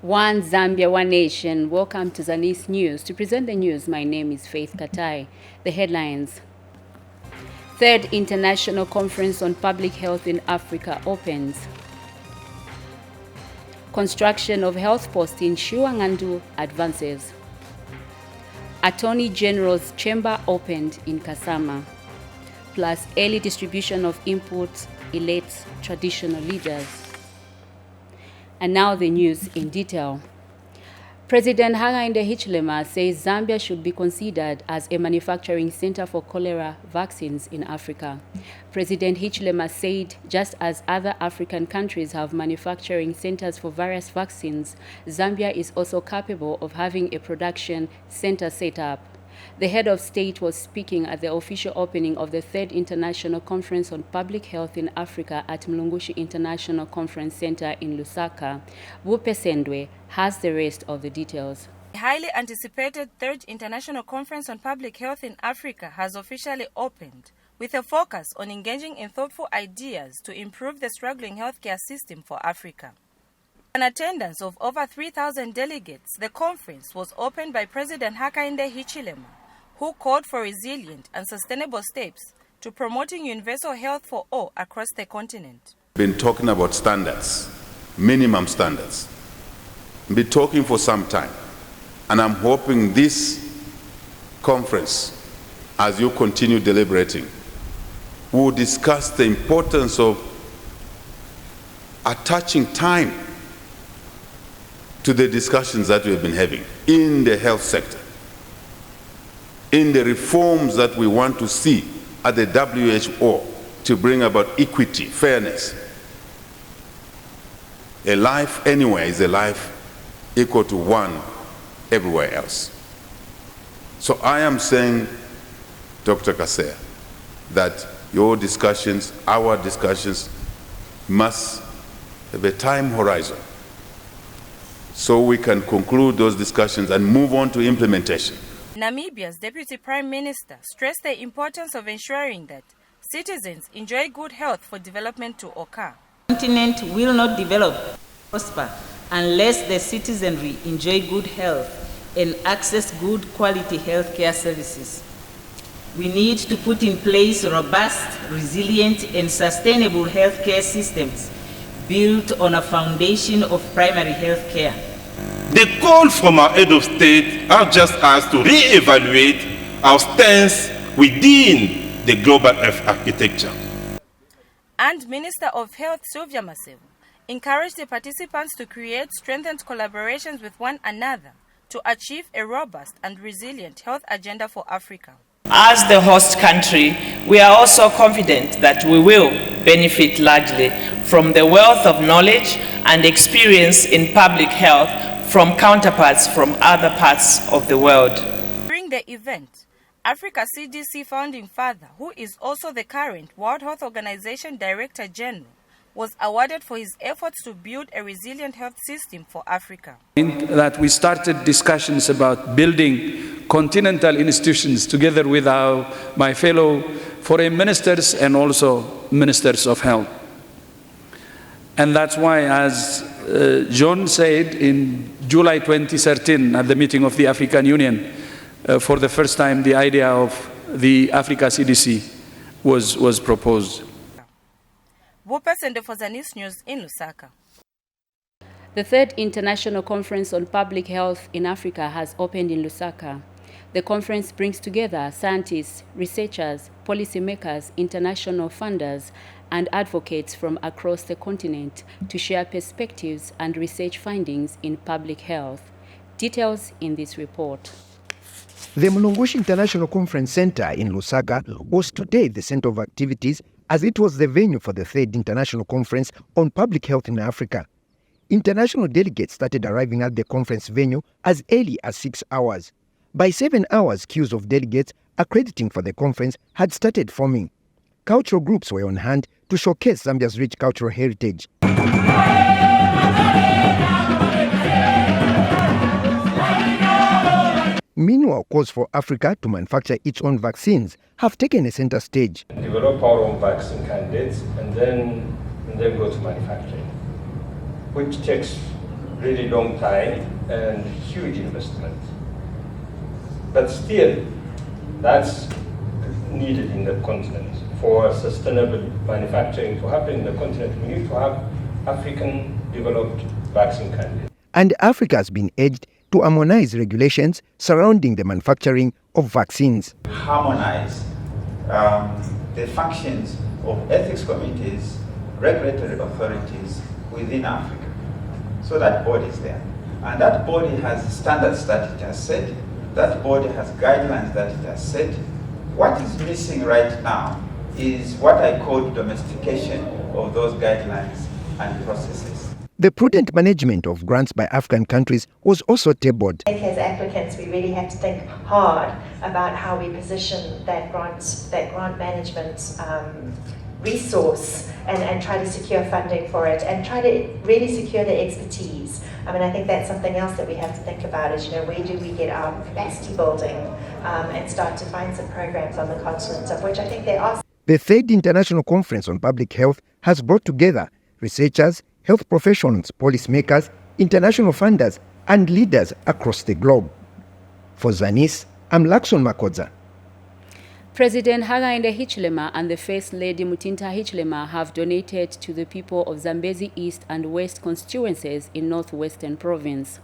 One Zambia, one nation. Welcome to Zanis News. To present the news, my name is Faith Katai. The headlines. Third International Conference on Public Health in Africa opens. Construction of health post in Shuangandu advances. Attorney General's chamber opened in Kasama. Plus early distribution of inputs elects traditional leaders. And now the news in detail. President Hakainde Hichilema says Zambia should be considered as a manufacturing center for cholera vaccines in Africa. President Hichilema said just as other African countries have manufacturing centers for various vaccines, Zambia is also capable of having a production center set up. The head of state was speaking at the official opening of the Third International Conference on Public Health in Africa at Mlungushi International Conference Center in Lusaka. Wupe Sendwe has the rest of the details. The highly anticipated Third International Conference on Public Health in Africa has officially opened, with a focus on engaging in thoughtful ideas to improve the struggling healthcare system for Africa. An attendance of over 3,000 delegates, the conference was opened by President Hakainde Hichilema, who called for resilient and sustainable steps to promoting universal health for all across the continent. Been talking about standards, minimum standards. Been talking for some time, and I'm hoping this conference, as you continue deliberating, will discuss the importance of attaching time to the discussions that we have been having in the health sector, in the reforms that we want to see at the WHO to bring about equity, fairness. A life anywhere is a life equal to one everywhere else. So I am saying, Dr. Kasea, that your discussions, our discussions, must have a time horizon so we can conclude those discussions and move on to implementation. Namibia's Deputy Prime Minister stressed the importance of ensuring that citizens enjoy good health for development to occur. The continent will not develop, prosper, unless the citizenry enjoy good health and access good quality healthcare services. We need to put in place robust, resilient, and sustainable healthcare systems built on a foundation of primary healthcare. The call from our head of state urges us to re-evaluate our stance within the global health architecture. And Minister of Health Sylvia Masevu encouraged the participants to create strengthened collaborations with one another to achieve a robust and resilient health agenda for Africa. As the host country, we are also confident that we will benefit largely from the wealth of knowledge and experience in public health from counterparts from other parts of the world. During the event, Africa CDC founding father, who is also the current World Health Organization Director General, was awarded for his efforts to build a resilient health system for Africa. That we started discussions about building continental institutions together with my fellow foreign ministers and also ministers of health. And that's why, as John said in July 2013 at the meeting of the African Union, for the first time the idea of the Africa CDC was proposed. Wupe Sendwe for Zanis News in Lusaka. The Third International Conference on Public Health in Africa has opened in Lusaka. The conference brings together scientists, researchers, policymakers, international funders, and advocates from across the continent to share perspectives and research findings in public health. Details in this report. The Mlungushi International Conference Center in Lusaka was today the center of activities as it was the venue for the Third International Conference on Public Health in Africa. International delegates started arriving at the conference venue as early as 6 hours. By 7 hours, queues of delegates accrediting for the conference had started forming. Cultural groups were on hand to showcase Zambia's rich cultural heritage. Meanwhile, calls for Africa to manufacture its own vaccines have taken a center stage. Develop our own vaccine candidates and then go to manufacturing, which takes really long time and huge investment. But still, that's needed in the continent. For sustainable manufacturing to happen in the continent, we need to have African developed vaccine candidates. And Africa has been urged to harmonize regulations surrounding the manufacturing of vaccines. Harmonize the functions of ethics committees, regulatory authorities within Africa. So that body is there. And that body has standards that it has set. That body has guidelines that it has set. What is missing right now is what I call domestication of those guidelines and processes. The prudent management of grants by African countries was also tabled. As applicants, we really have to think hard about how we position that grant management resource and try to secure funding for it and try to really secure the expertise. I mean, I think that's something else that we have to think about is, where do we get our capacity building and start to find some programs on the continent, of which I think there are. The third International Conference on Public Health has brought together researchers, health professionals, policymakers, international funders, and leaders across the globe. For Zanis, I'm Lakson Makodza. President Hakainde Hichilema and the First Lady Mutinta Hichilema have donated to the people of Zambezi East and West constituencies in Northwestern Province.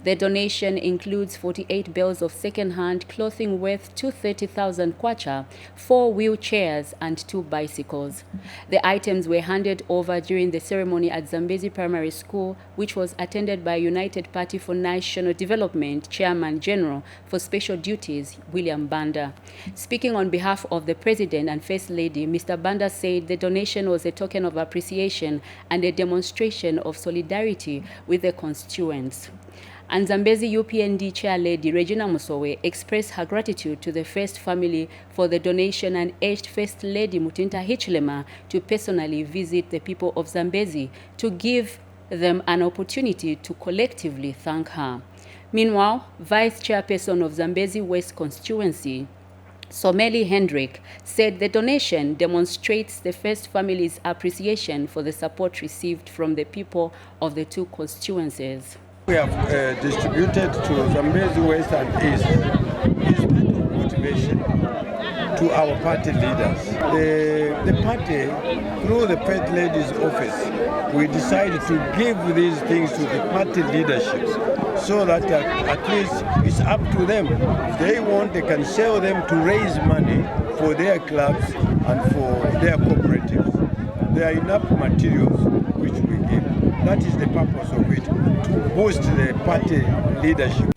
The donation includes 48 bales of second-hand clothing worth 230,000 kwacha, 4 wheelchairs, and 2 bicycles. The items were handed over during the ceremony at Zambezi Primary School, which was attended by United Party for National Development Chairman General for Special Duties, William Banda. Speaking on behalf of the President and First Lady, Mr. Banda said the donation was a token of appreciation and a demonstration of solidarity with the constituents. And Zambezi UPND Chair Lady Regina Musowe expressed her gratitude to the First family for the donation and urged First Lady Mutinta Hichilema to personally visit the people of Zambezi to give them an opportunity to collectively thank her. Meanwhile, Vice Chairperson of Zambezi West Constituency, Someli Hendrick, said the donation demonstrates the First family's appreciation for the support received from the people of the two constituencies. We have distributed to Zambezi West and East this bit of motivation to our party leaders. The party, through the First Lady's office, we decided to give these things to the party leadership so that at least it's up to them. If they want, they can sell them to raise money for their clubs and for their cooperatives. There are enough materials which we give. That is the purpose of it, to boost the party leadership.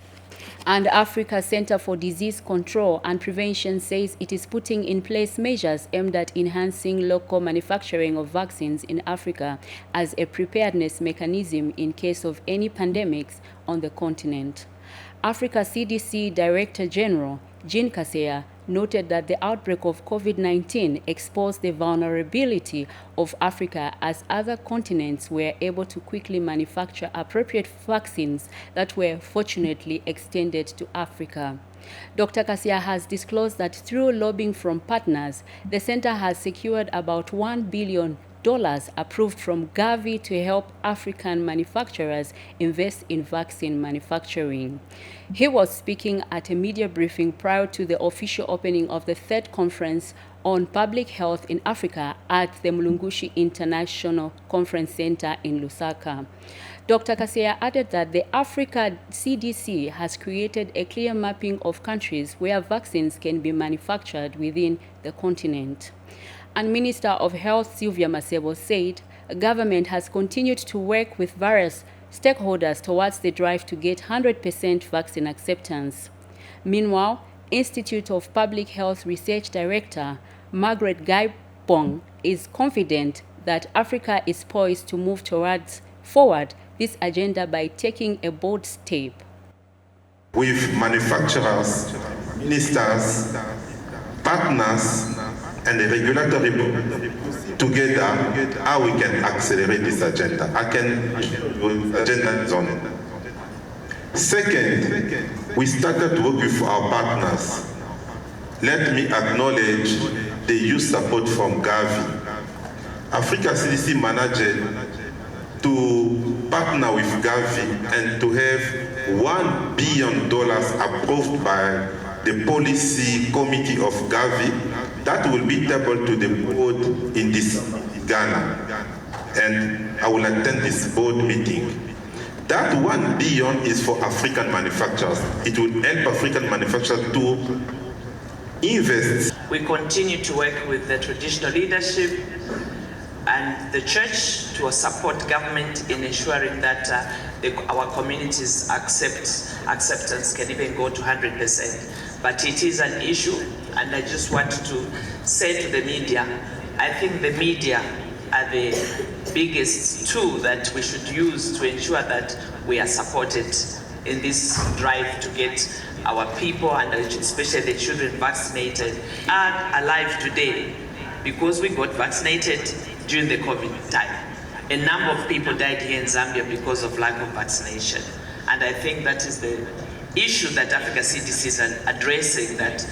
And Africa Center for Disease Control and Prevention says it is putting in place measures aimed at enhancing local manufacturing of vaccines in Africa as a preparedness mechanism in case of any pandemics on the continent. Africa CDC Director General Jean Kaseya noted that the outbreak of COVID-19 exposed the vulnerability of Africa as other continents were able to quickly manufacture appropriate vaccines that were fortunately extended to Africa. Dr. Kaseya has disclosed that through lobbying from partners, the center has secured about $1 billion approved from Gavi to help African manufacturers invest in vaccine manufacturing. He was speaking at a media briefing prior to the official opening of the third conference on public health in Africa at the Mulungushi International Conference Center in Lusaka. Dr. Kaseya added that the Africa CDC has created a clear mapping of countries where vaccines can be manufactured within the continent. And Minister of Health Sylvia Masebo said government has continued to work with various stakeholders towards the drive to get 100% vaccine acceptance. Meanwhile, Institute of Public Health Research Director Margaret Gaibong is confident that Africa is poised to move forward this agenda by taking a bold step. With manufacturers, ministers, partners, and the regulatory together, how we can accelerate this agenda. Agenda is on it. Second, we started to work with our partners. Let me acknowledge the youth support from Gavi. Africa CDC managed to partner with Gavi and to have $1 billion approved by the policy committee of Gavi that will be tabled to the board in this Ghana. And I will attend this board meeting. That $1 billion is for African manufacturers. It will help African manufacturers to invest. We continue to work with the traditional leadership and the church to support government in ensuring that our communities' acceptance can even go to 100%. But it is an issue, and I just want to say to the media, I think the media are the biggest tool that we should use to ensure that we are supported in this drive to get our people, and especially the children, vaccinated, are alive today because we got vaccinated during the COVID time. A number of people died here in Zambia because of lack of vaccination. And I think that is the issue that Africa CDC is addressing, that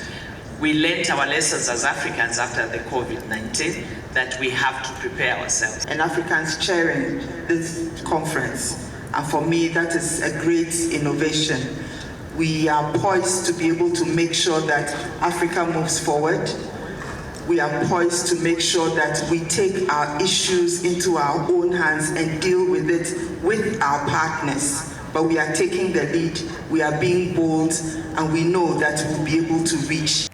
we learned our lessons as Africans after the COVID-19, that we have to prepare ourselves. And Africans chairing this conference. And for me, that is a great innovation. We are poised to be able to make sure that Africa moves forward. We are poised to make sure that we take our issues into our own hands and deal with it with our partners. But we are taking the lead, we are being bold, and we know that we'll be able to reach.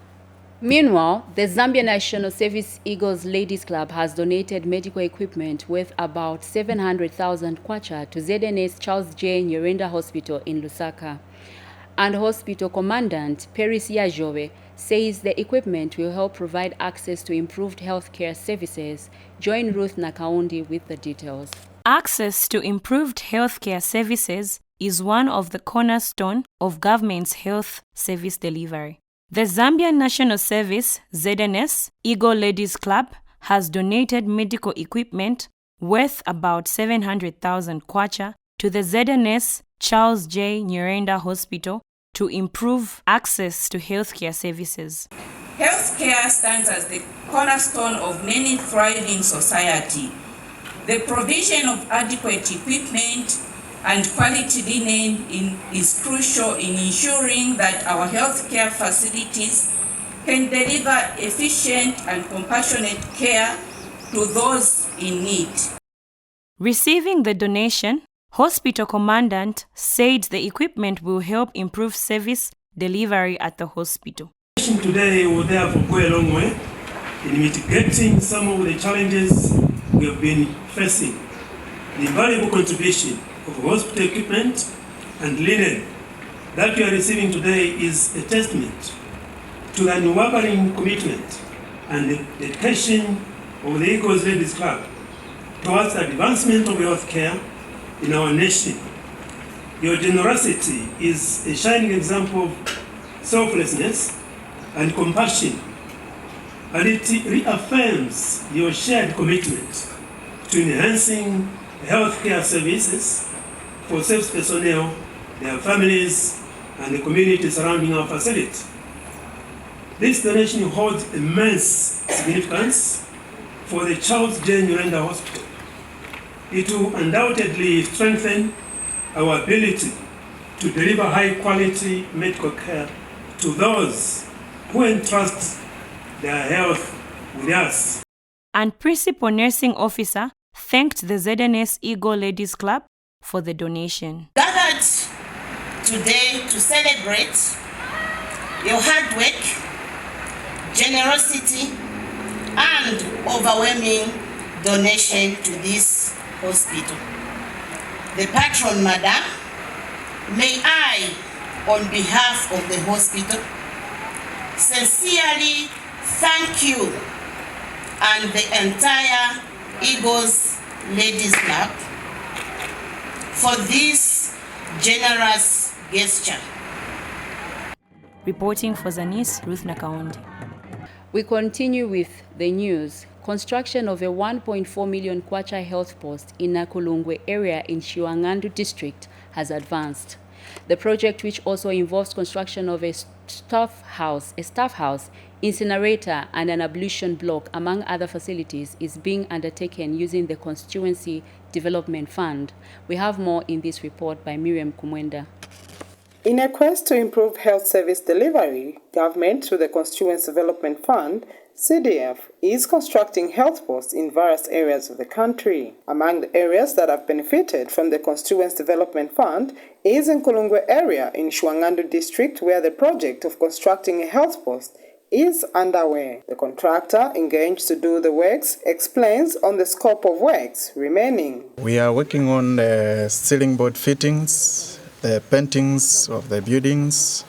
Meanwhile, the Zambia National Service Eagles Ladies Club has donated medical equipment worth about 700,000 kwacha to ZNS Charles J. Nyirenda Hospital in Lusaka. And Hospital Commandant Peris Yajove says the equipment will help provide access to improved healthcare services. Join Ruth Nakaundi with the details. Access to improved healthcare services is one of the cornerstone of government's health service delivery. The Zambian National Service, ZNS, Eagle Ladies Club, has donated medical equipment worth about 700,000 kwacha to the ZNS Charles J. Nyirenda Hospital to improve access to healthcare services. Healthcare stands as the cornerstone of any thriving society. The provision of adequate equipment and quality linen is crucial in ensuring that our healthcare facilities can deliver efficient and compassionate care to those in need. Receiving the donation, Hospital Commandant said the equipment will help improve service delivery at the hospital. Today will therefore go a long way in mitigating some of the challenges we have been facing. The invaluable contribution of hospital equipment and linen that we are receiving today is a testament to the unwavering commitment and the dedication of the Eagles Ladies Club towards the advancement of healthcare in our nation. Your generosity is a shining example of selflessness and compassion, and it reaffirms your shared commitment to enhancing healthcare services for service personnel, their families, and the community surrounding our facility. This donation holds immense significance for the Charles J. Nyirenda Hospital. It will undoubtedly strengthen our ability to deliver high-quality medical care to those who entrust their health with us. And Principal Nursing Officer thanked the ZNS Eagle Ladies Club for the donation. Gathered today to celebrate your hard work, generosity, and overwhelming donation to this hospital. The patron, Madam, may I, on behalf of the hospital, sincerely thank you and the entire Eagles Ladies Club for this generous gesture. Reporting for Zanis, Ruth Nakaundi. We continue with the news. Construction of a 1.4 million kwacha health post in Nakulungwe area in Shiwangandu district has advanced. The project, which also involves construction of a staff house, incinerator, and an ablution block, among other facilities, is being undertaken using the Constituency Development Fund. We have more in this report by Miriam Kumwenda. In a quest to improve health service delivery, government, through the Constituency Development Fund, CDF, is constructing health posts in various areas of the country. Among the areas that have benefited from the Constituency Development Fund is in Kulungwe area in Shuangandu district, where the project of constructing a health post is underway. The contractor engaged to do the works explains on the scope of works remaining. We are working on the ceiling board fittings, the paintings of the buildings,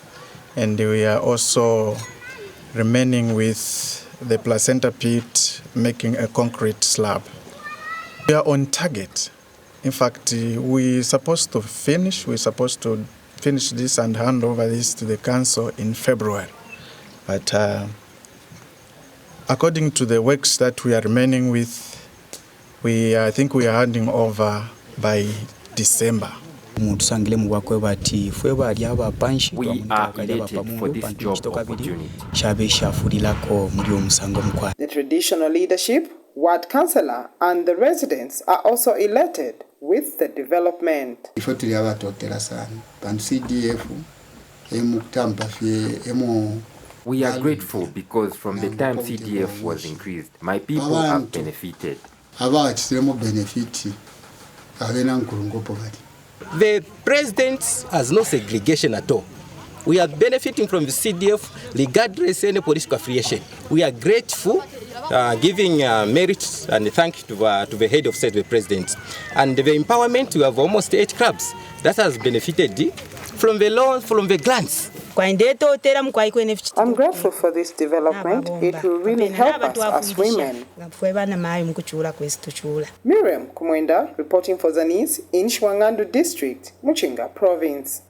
and we are also remaining with the placenta pit, making a concrete slab. We are on target. In fact, we're supposed to finish this and hand over this to the council in February. But according to the works that we are remaining with, I think we are handing over by December. We are elated for this job opportunity. The traditional leadership, ward councillor, and the residents are also elated with the development. We are grateful because from the time CDF was increased, my people have benefited. The president has no segregation at all. We are benefiting from the CDF regardless any political affiliation. We are grateful, giving merit and thanks to the head of state, the president. And the empowerment, we have almost 8 clubs that has benefited from the loan, from the grants. I'm grateful for this development. It will really help us as women. Miriam Kumwenda, reporting for Zanis in Shuangandu District, Muchinga Province.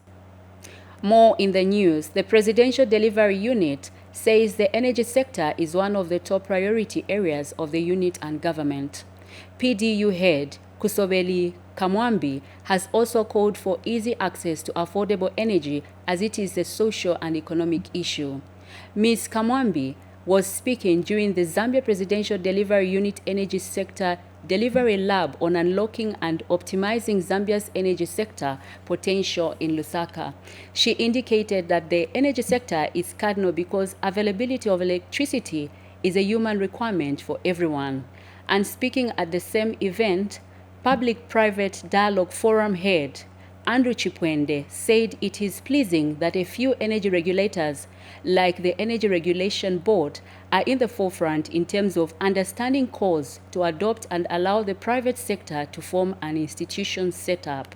More in the news. The Presidential Delivery Unit says the energy sector is one of the top priority areas of the unit and government. PDU head Kusobeli Kamwambi has also called for easy access to affordable energy as it is a social and economic issue. Ms. Kamwambi was speaking during the Zambia Presidential Delivery Unit Energy Sector Delivery Lab on unlocking and optimizing Zambia's energy sector potential in Lusaka. She indicated that the energy sector is cardinal because availability of electricity is a human requirement for everyone. And speaking at the same event, Public-Private Dialogue Forum head Andrew Chipwende said it is pleasing that a few energy regulators, like the Energy Regulation Board, are in the forefront in terms of understanding calls to adopt and allow the private sector to form an institution setup.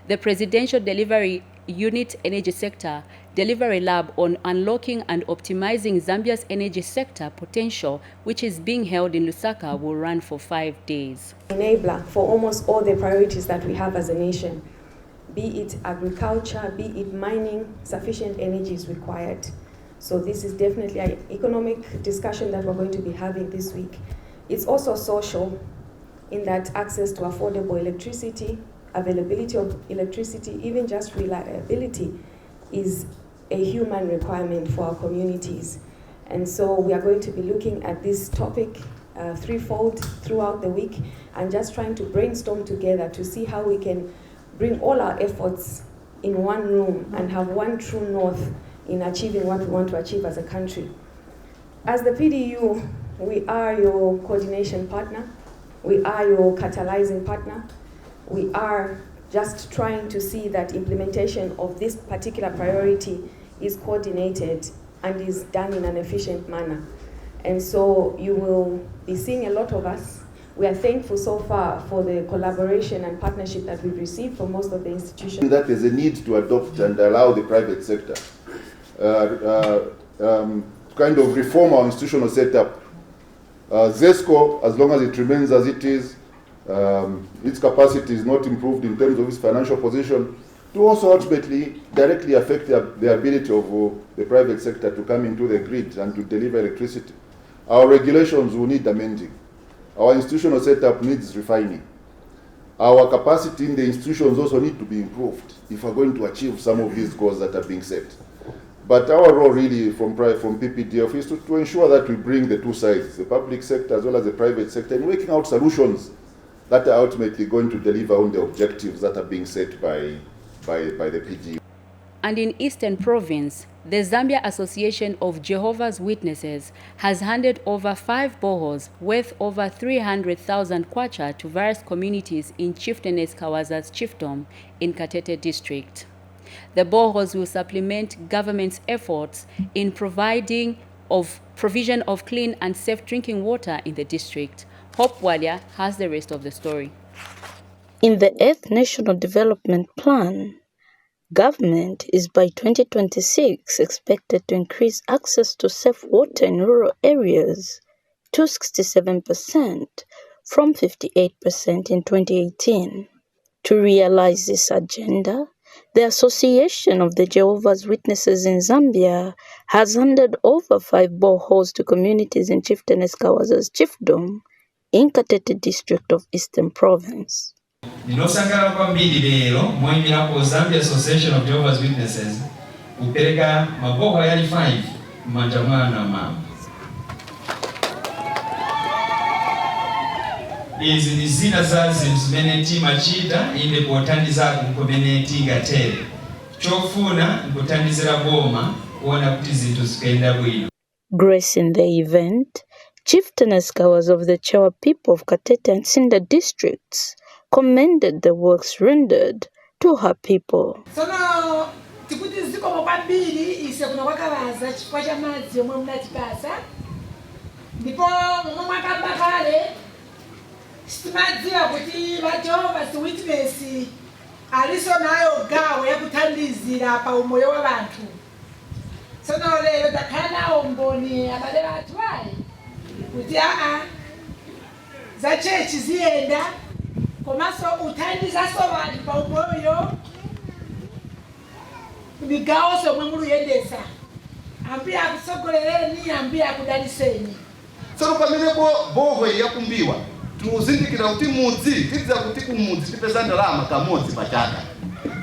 The Presidential Delivery Unit Energy Sector Delivery Lab on unlocking and optimizing Zambia's energy sector potential, which is being held in Lusaka, will run for 5 days. Enabler for almost all the priorities that we have as a nation. Be it agriculture, be it mining, sufficient energy is required. So this is definitely an economic discussion that we're going to be having this week. It's also social in that access to affordable electricity, availability of electricity, even just reliability is a human requirement for our communities. And so we are going to be looking at this topic threefold throughout the week and just trying to brainstorm together to see how we can bring all our efforts in one room and have one true north in achieving what we want to achieve as a country. As the PDU, we are your coordination partner. We are your catalyzing partner. We are just trying to see that implementation of this particular priority is coordinated and is done in an efficient manner. And so you will be seeing a lot of us. We are thankful so far for the collaboration and partnership that we've received from most of the institutions. That there's a need to adopt and allow the private sector kind of reform our institutional setup. ZESCO, as long as it remains as it is, its capacity is not improved in terms of its financial position, to also ultimately directly affect the ability of the private sector to come into the grid and to deliver electricity. Our regulations will need amending. Our institutional setup needs refining. our capacity in the institutions also need to be improved if we're going to achieve some of these goals that are being set. But our role really from PPDF is to ensure that we bring the two sides, the public sector as well as the private sector, and working out solutions that are ultimately going to deliver on the objectives that are being set by the PG. And in Eastern Province, the Zambia Association of Jehovah's Witnesses has handed over 5 boreholes worth over 300,000 kwacha to various communities in Chieftainess Kawaza's chiefdom in Katete district. The boreholes will supplement government's efforts in provision of clean and safe drinking water in the district. Hope Walia has the rest of the story. In the 8th National Development Plan, government is by 2026 expected to increase access to safe water in rural areas to 67% from 58% in 2018. To realize this agenda, the Association of the Jehovah's Witnesses in Zambia has handed over 5 boreholes to communities in Chieftainess Kawaza's chiefdom in Katete district of Eastern Province. Ninosangala kwambiri lero moyimira ku Zambia Association of Jehovah's Witnesses kupereka maboho yali 5 manja mwana mama. Izi ni zina za zimene timachita inde kuotandiza kumkomeneti ngatere. Chofuna nkutandizira boma kuona kuti zinthu zikenda bwino. Gracing the event, Chieftainess Kawaza of the Chewa people of Katete and Sinda districts commended the works rendered to her people. Sono tikuti ziko mopambiri ise kuna wakawaza chifukwa cha madzi omwe munatipasa ndipo momwe mwakamba kale sitimadziwa kuti va Jehovah's Witness aliso nayo gawo yakuthandizira pa umoyo wa vanthu. Sono lero takhala nawo mboni abale bathu ayi kuti za chechi ziyenda komanso uthandizaso vanhu pa umoyo migawo somwe muluyendesa ambi akusogolereni ambi akudaliseni. Tsono pamenepo boho yakumbiwa tuzindikira kuti mudzi tidza kuti kumudzi tipeza ndalama kamodzi pachaka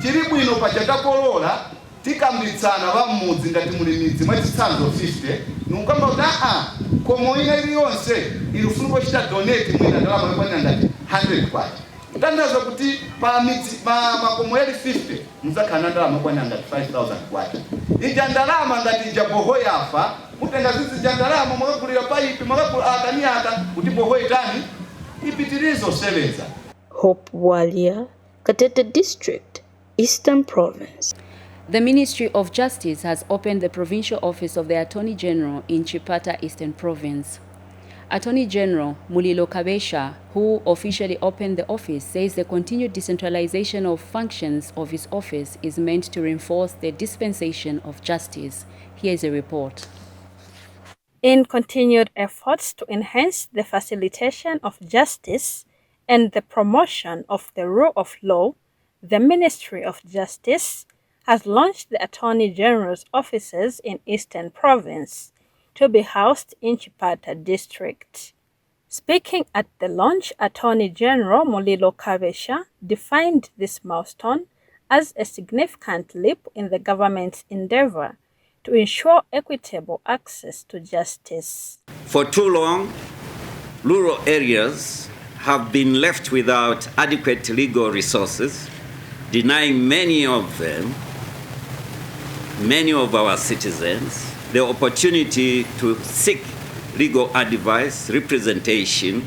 chiri bwino pachakakolola tikambitsana va mudzi ngati muli midzi mwachitsanzo 50 nukamba kuti komo ina iliyonse ilifuna kuchita donate mwina ndalama yokwanira ngati 100 kwacha tandaza kuti makomo yali 50 muzakhala ndalama yokwanira ngati 5,000 kwacha ija ndalama ngati ija boho yafa mutenga zizi ija ndalama mwakagulira paipi mwakagula akaniaka kuti boho itani ipitirizo sevenza. Hope Walia, Katete District, Eastern Province. The Ministry of Justice has opened the provincial office of the Attorney General in Chipata, Eastern Province. Attorney General Mulilo Kabesha, who officially opened the office, says the continued decentralization of functions of his office is meant to reinforce the dispensation of justice. Here is a report. In continued efforts to enhance the facilitation of justice and the promotion of the rule of law, the Ministry of Justice has launched the Attorney General's offices in Eastern Province to be housed in Chipata District. Speaking at the launch, Attorney General Mulilo Kabesha defined this milestone as a significant leap in the government's endeavor to ensure equitable access to justice. For too long, rural areas have been left without adequate legal resources, denying many of our citizens the opportunity to seek legal advice, representation,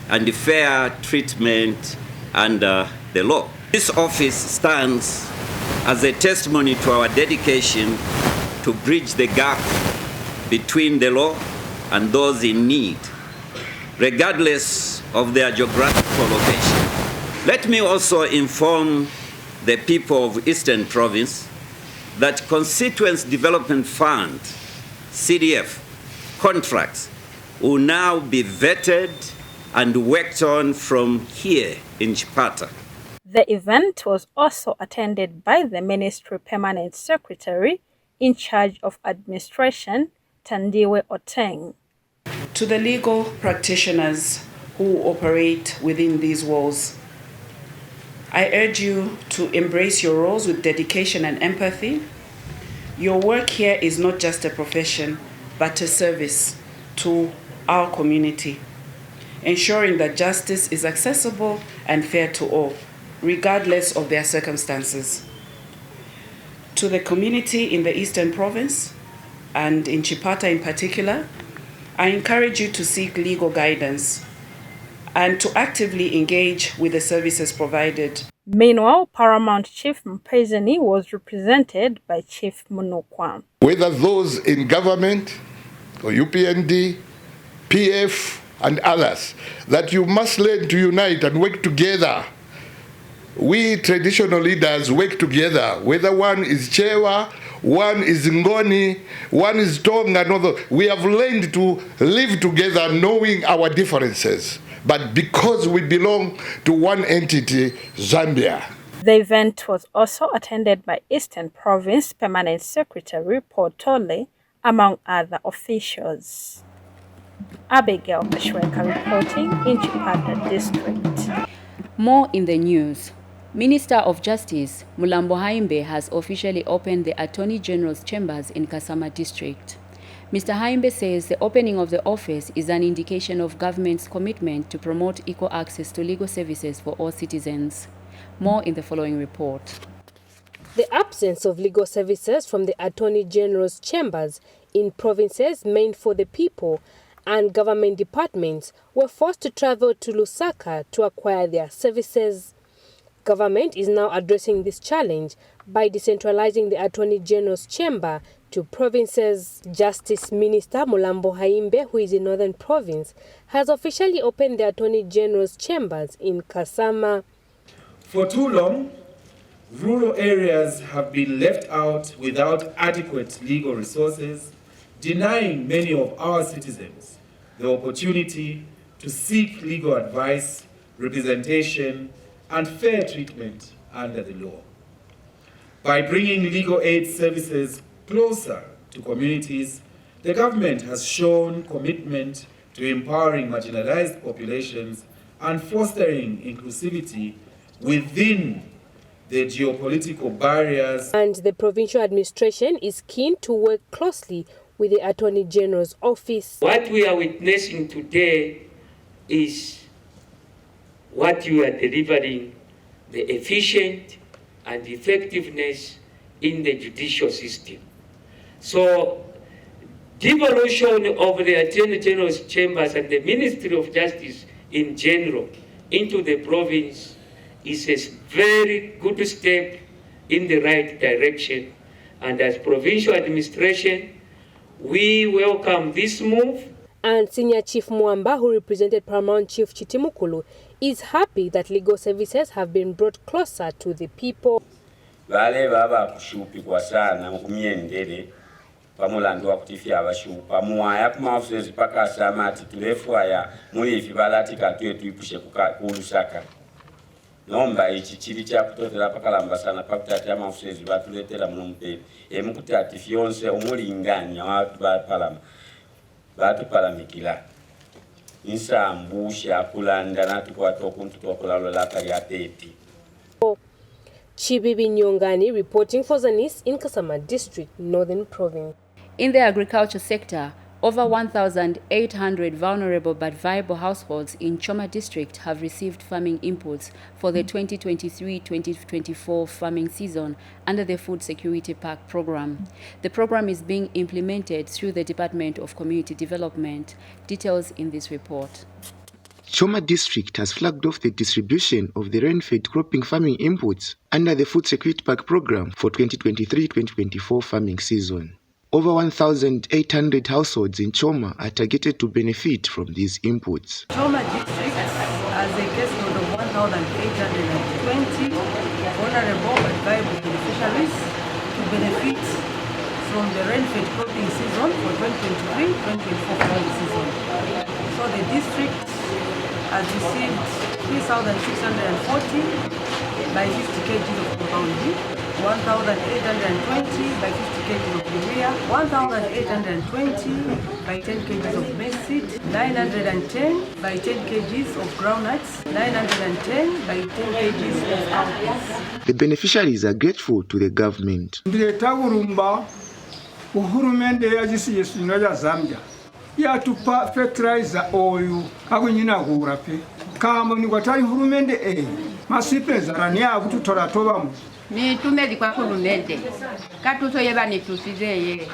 and fair treatment under the law. This office stands as a testimony to our dedication to bridge the gap between the law and those in need, regardless of their geographical location. Let me also inform the people of Eastern Province that Constituency Development Fund, CDF, contracts will now be vetted and worked on from here in Chipata. The event was also attended by the Ministry Permanent Secretary in charge of administration, Tandiwe Oteng. To the legal practitioners who operate within these walls, I urge you to embrace your roles with dedication and empathy. Your work here is not just a profession, but a service to our community, ensuring that justice is accessible and fair to all, regardless of their circumstances. To the community in the Eastern Province, and in Chipata in particular, I encourage you to seek legal guidance and to actively engage with the services provided. Meanwhile, Paramount Chief Mpezeni was represented by Chief Munokwa. Whether those in government or UPND, PF and others, that you must learn to unite and work together. We traditional leaders work together, whether one is Chewa, one is Ngoni, one is Tonga, another. We have learned to live together knowing our differences, but because we belong to one entity, Zambia. The event was also attended by Eastern Province Permanent Secretary Paul Tole, among other officials. Abigail Kashweka reporting in Chipata District. More in the news. Minister of Justice Mulambo Haimbe has officially opened the Attorney General's chambers in Kasama District. Mr. Haimbe says the opening of the office is an indication of government's commitment to promote equal access to legal services for all citizens. More in the following report. The absence of legal services from the Attorney General's chambers in provinces meant for the people and government departments were forced to travel to Lusaka to acquire their services. Government is now addressing this challenge by decentralizing the Attorney General's chamber to provinces. Justice Minister Mulambo Haimbe, who is in Northern Province, has officially opened the Attorney General's chambers in Kasama. For too long, rural areas have been left out without adequate legal resources, denying many of our citizens the opportunity to seek legal advice, representation, and fair treatment under the law. By bringing legal aid services closer to communities, the government has shown commitment to empowering marginalized populations and fostering inclusivity within the geopolitical barriers. And the provincial administration is keen to work closely with the Attorney General's office. What we are witnessing today is what you are delivering, the efficient and effectiveness in the judicial system. So, devolution of the Attorney General's chambers and the Ministry of Justice in general into the province is a very good step in the right direction. And as provincial administration, we welcome this move. And Senior Chief Mwamba, who represented Paramount Chief Chitimukulu, is happy that legal services have been brought closer to the people. Vale baba kushupikwa sana mkumiendele pamulandu wa kutifia abashupa muwaya kumafusezi paka samati tulefu aya mulifi balatika tuwe tuipushe kulusaka. Nomba ichi chili cha kutotela pakalamba sana pakutati amafusezi batuletela mnumpeli. Mkutati fionse umulinganya watu palama. Batu palamikila. Insambusha kulanda natu kwa tokuntu kwa kulalo laka ya teti. Chibibi Nyongani reporting for Zanis in Kasama District, Northern Province. In the agriculture sector, over 1,800 vulnerable but viable households in Choma District have received farming inputs for the 2023-2024 farming season under the Food Security Pack program. The program is being implemented through the Department of Community Development. Details in this report. Choma District has flagged off the distribution of the rain-fed cropping farming inputs under the Food Security Pack program for 2023-2024 farming season. Over 1,800 households in Choma are targeted to benefit from these inputs. Choma District has a caseload of 1,820 vulnerable but viable beneficiaries to benefit from the rain-fed cropping season for 2023-2024 farming season. So the district has received 3,640 by 50 kg of compound 1,820 by 50 kg of urea, 1,820 by 10 kg of maize seed, 910 by 10 kg of groundnuts, 910 by 10 kg of cowpeas. The beneficiaries are grateful to the government. Uhurumende yagisi yesuno ya Zambia yatupa fertilizer oyu akunyina kurape kama ni kwatali hurumende masipe zarani ya kututora tobamu ni tumeli kwa hurumende katuso yebani tusizeye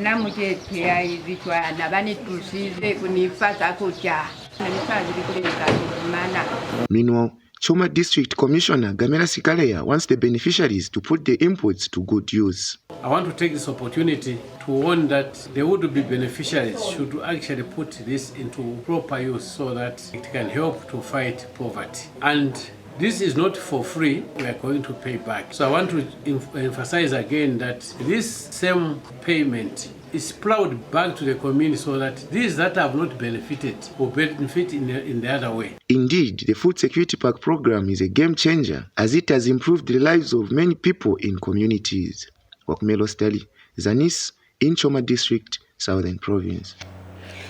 namuje pia izitwa nabani tusize kunifasa kucha nanifazi bikuleka mana. Meanwhile, Choma District Commissioner Gamera Sikaleya wants the beneficiaries to put the inputs to good use. I want to take this opportunity to warn that the would-be beneficiaries should actually put this into proper use so that it can help to fight poverty. And this is not for free, we are going to pay back. So I want to emphasize again that this same payment is plowed back to the community so that these that have not benefited will benefit in the other way. Indeed, the Food Security Pack program is a game changer as it has improved the lives of many people in communities. Wakumelo Stali, Zanis, in Choma District, Southern Province.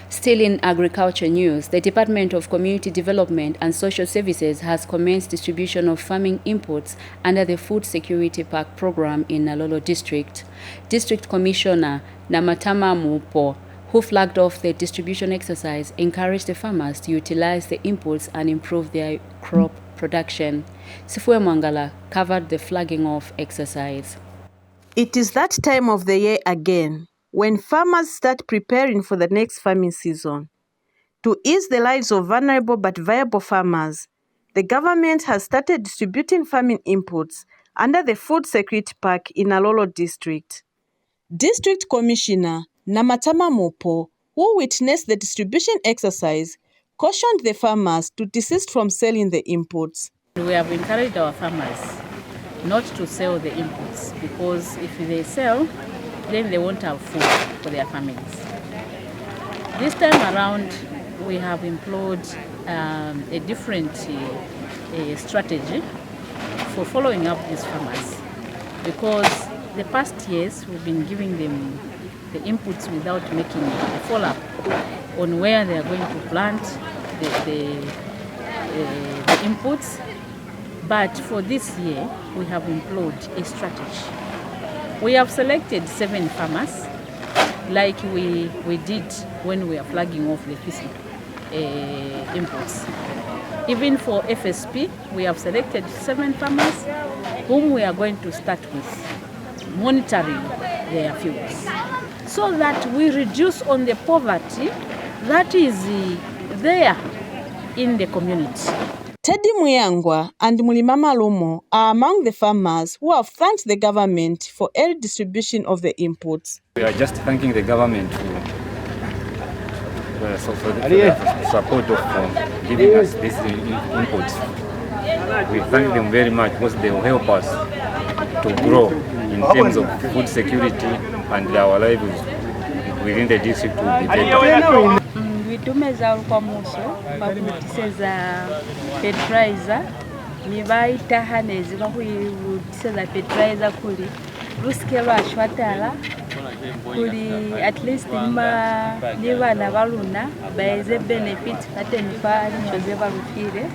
Still in agriculture news, the Department of Community Development and Social Services has commenced distribution of farming inputs under the Food Security Pack program in Nalolo District. District Commissioner Namatama Mupo, who flagged off the distribution exercise, encouraged the farmers to utilize the inputs and improve their crop production. Sifue Mwangala covered the flagging off exercise. It is that time of the year again, when farmers start preparing for the next farming season. To ease the lives of vulnerable but viable farmers, the government has started distributing farming inputs under the Food Security Pack in Alolo District. District Commissioner Namatama Mopo, who witnessed the distribution exercise, cautioned the farmers to desist from selling the inputs. We have encouraged our farmers not to sell the inputs because if they sell, then they won't have food for their families. This time around, we have employed a different strategy for following up these farmers, because the past years we've been giving them the inputs without making a follow-up on where they are going to plant the inputs. But for this year, we have employed a strategy. We have selected 7 farmers, like we did when we are flagging off the inputs. Even for FSP, we have selected 7 farmers whom we are going to start with monitoring their fields, so that we reduce on the poverty that is there in the community. Teddy Muyangwa and Mulimama Lumo are among the farmers who have thanked the government for early distribution of the inputs. We are just thanking the government for the support of giving us these inputs. We thank them very much because they will help us to grow in terms of food security, and our lives within the district will be better. Tumeza kwa muso bakutiseza fertilizer nibaita hanezi bakutiseza fertilizer kuli ruske lwashwatala kuli at least niba nabaluna baeze benefit patenifa nichoze balufire.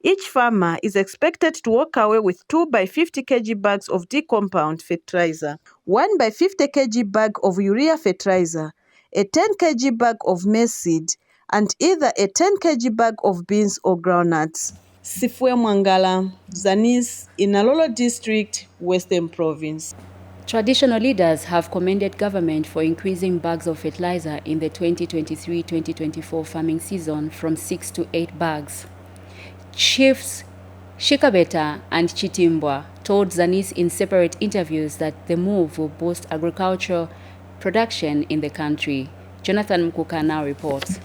Each farmer is expected to walk away with 2 by 50 kg bags of D-compound fertilizer, 1 by 50 kg bag of urea fertilizer, a 10 kg bag of maize seed, and either a 10 kg bag of beans or groundnuts. Sifue Mwangala, Zanis, in Alolo District, Western Province. Traditional leaders have commended government for increasing bags of fertilizer in the 2023-2024 farming season from 6 to 8 bags. Chiefs Shikabeta and Chitimbwa told Zanis in separate interviews that the move will boost agricultural production in the country. Jonathan Mkuka now reports.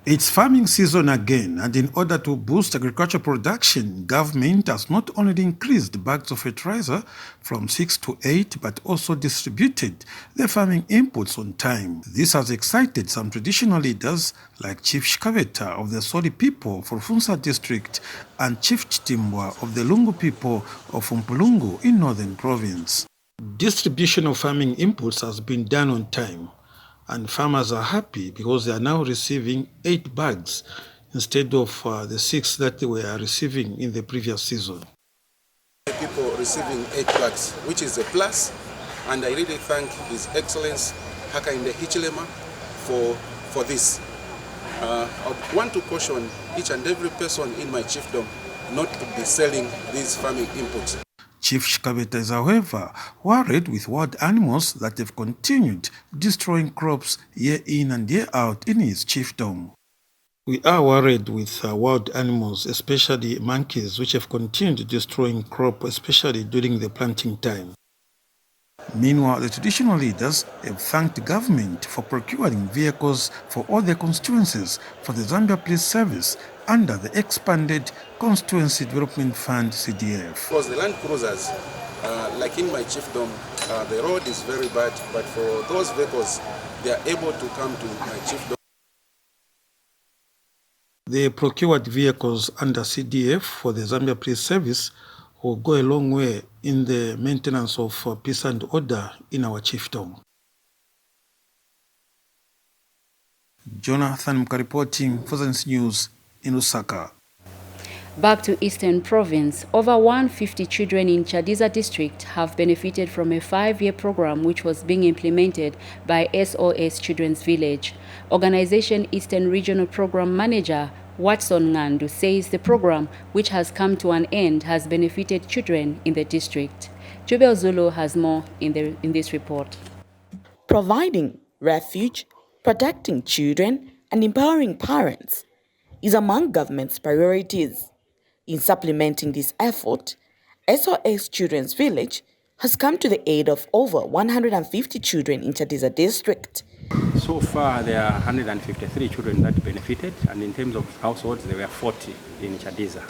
It's farming season again, and in order to boost agricultural production, government has not only increased bags of fertilizer from 6 to 8, but also distributed the farming inputs on time. This has excited some traditional leaders like Chief Shikabeta of the Soli people for Funza district and Chief Chitimbwa of the Lungu people of Umpulungu in Northern Province. Distribution of farming inputs has been done on time, and farmers are happy because they are now receiving 8 bags instead of the 6 that they were receiving in the previous season. People receiving 8 bags, which is a plus, and I really thank His Excellency Hakainde Hichilema for this. I want to caution each and every person in my chiefdom not to be selling these farming inputs. Chief Shikabeta is, however, worried with wild animals that have continued destroying crops year in and year out in his chiefdom. We are worried with wild animals, especially monkeys, which have continued destroying crops, especially during the planting time. Meanwhile, the traditional leaders have thanked the government for procuring vehicles for all their constituencies for the Zambia Police Service under the expanded Constituency Development Fund CDF. Because the land cruisers, like in my chiefdom, the road is very bad, but for those vehicles, they are able to come to my chiefdom. The procured vehicles under CDF for the Zambia Police Service will go a long way in the maintenance of peace and order in our chiefdom. Jonathan Mka reporting for Zanis News in Lusaka. Back to Eastern Province, over 150 children in Chadiza district have benefited from a 5-year program which was being implemented by SOS Children's Village. Organization Eastern Regional Program Manager Watson Ngandu says the program, which has come to an end, has benefited children in the district. Jubel Zulu has more in this report. Providing refuge, protecting children, and empowering parents is among government's priorities. In supplementing this effort, SOS Children's Village has come to the aid of over 150 children in Chadiza district. So far, there are 153 children that benefited, and in terms of households, there were 40 in Chadiza.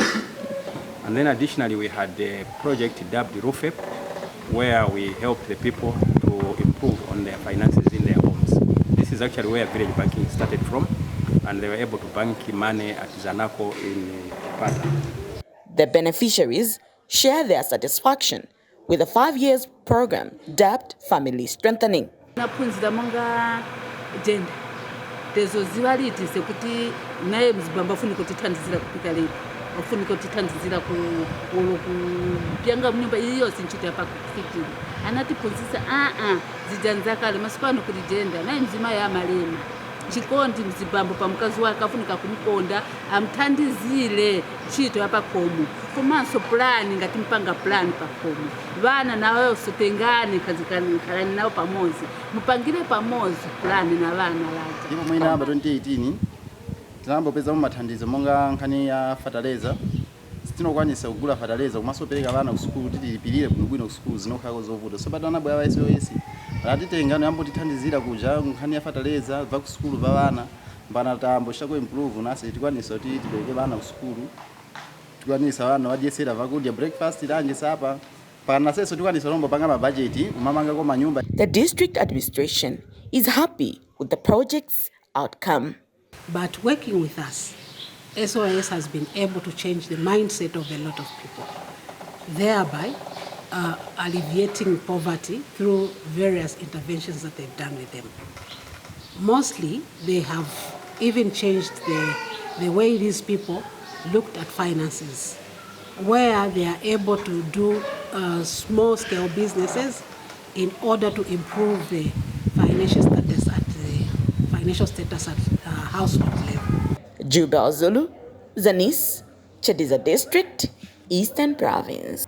And then additionally, we had a project dubbed RUFEP, where we helped the people to improve on their finances in their homes. This is actually where village banking started from, and they were able to bank money at Zanako in Pata. The beneficiaries share their satisfaction with a 5-year program dubbed Family Strengthening. Naphunzira monga gender tezoziva liti sekuti naye mzibamba afunika kutithandizira kupika leti afunika kutithandizira kupyanga mnyumba iyose ntchito yapakufikira anatiphunzitsa zijanza kale masiku ano kuti gender naye mzimayi amalema chikondi mzibambo pa mkazi wake afunika kumukonda amthandizire ntchito yapakhomo komanso plan ngati mpanga plan pakhomo vana nawo sotengane khalani nawo pamodzi mupangire pamodzi plan na vana laja. Ndipo mwina amba 2018 tinambopeza mathandizo monga nkhani ya fertilizer tinokwanisa kugula fertilizer komanso pereka vana ku school tilipirire bwinobwino ku school zinokhala zovuta so patana bwa SOS atitengano yambo tithandizira kuja nkhani ya fertilizer va ku school va vana mbana tambo shako improve nasi tikwanisa kuti tibeke vana ku school tikwanisa vana wadyesera vakudya breakfast lanje sapa pana seso tikwanisa lombo panga budget umamanga kwa manyumba. The district administration is happy with the project's outcome. But working with us, SOS has been able to change the mindset of a lot of people, thereby alleviating poverty through various interventions that they've done with them. Mostly, they have even changed the way these people looked at finances, where they are able to do small-scale businesses in order to improve the financial status at household level. Jubel Zulu, Zanis, Chadiza District, Eastern Province.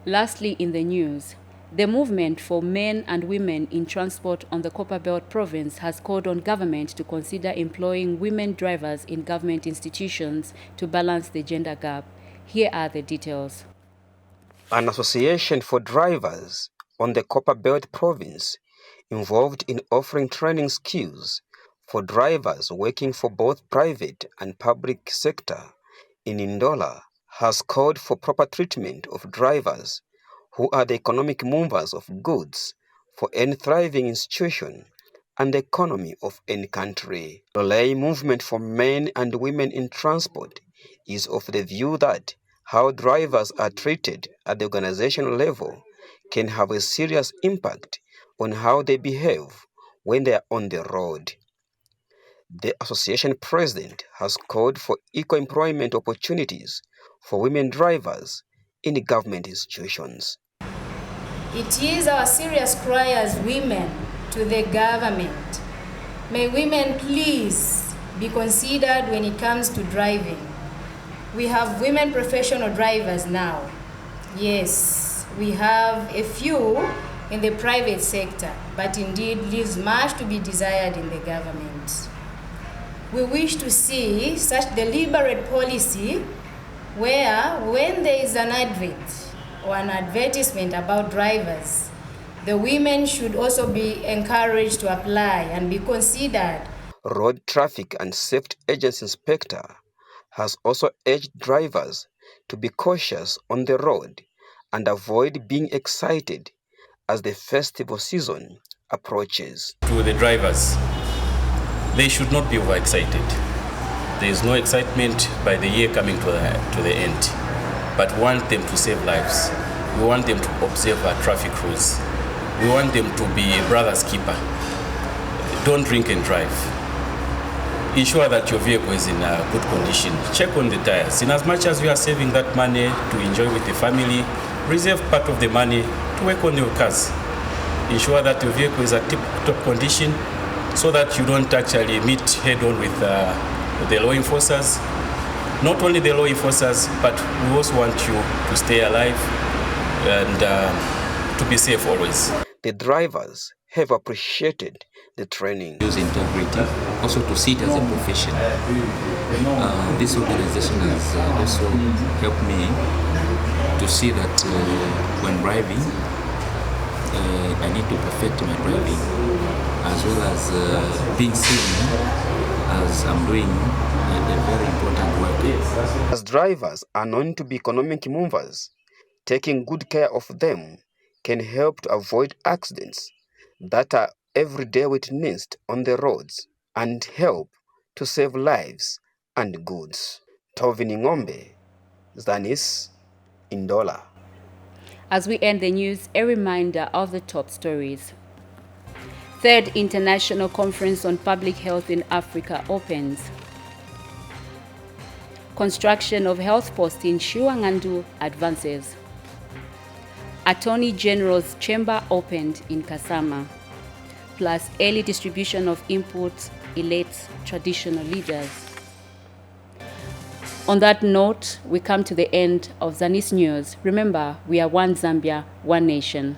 Lastly in the news, the movement for men and women in transport on the Copperbelt province has called on government to consider employing women drivers in government institutions to balance the gender gap. Here are the details. An association for drivers on the Copperbelt province involved in offering training skills for drivers working for both private and public sector in Ndola has called for proper treatment of drivers who are the economic movers of goods for any thriving institution and the economy of any country. The Lolei movement for men and women in transport is of the view that how drivers are treated at the organizational level can have a serious impact on how they behave when they are on the road. The association president has called for equal employment opportunities for women drivers in the government institutions. It is our serious cry as women to the government. May women please be considered when it comes to driving. We have women professional drivers now. Yes, we have a few in the private sector, but indeed leaves much to be desired in the government. We wish to see such deliberate policy where when there is an advert or an advertisement about drivers, the women should also be encouraged to apply and be considered. Road Traffic and Safety Agency Inspector has also urged drivers to be cautious on the road and avoid being excited as the festival season approaches. To the drivers, they should not be overexcited. There is no excitement by the year coming to the end, but we want them to save lives. We want them to observe our traffic rules. We want them to be a brother's keeper. Don't drink and drive. Ensure that your vehicle is in a good condition. Check on the tires. In as much as you are saving that money to enjoy with the family, reserve part of the money to work on your cars. Ensure that your vehicle is at tip-top condition so that you don't actually meet head-on with the law enforcers. Not only the law enforcers, but we also want you to stay alive and to be safe always. The drivers have appreciated the training. Use integrity, also to see it as a profession. This organization has also helped me to see that when driving, I need to perfect my driving, as well as being seen as I'm doing a very important work. As drivers are known to be economic movers, taking good care of them can help to avoid accidents that are every day witnessed on the roads and help to save lives and goods. Tovini Ng'ombe, Zanis, Ndola. As we end the news, a reminder of the top stories. Third International Conference on Public Health in Africa opens. Construction of health post in Shiwangandu advances. Attorney General's Chamber opened in Kasama. Plus early distribution of inputs elects traditional leaders. On that note, we come to the end of Zanis News. Remember, we are one Zambia, one nation.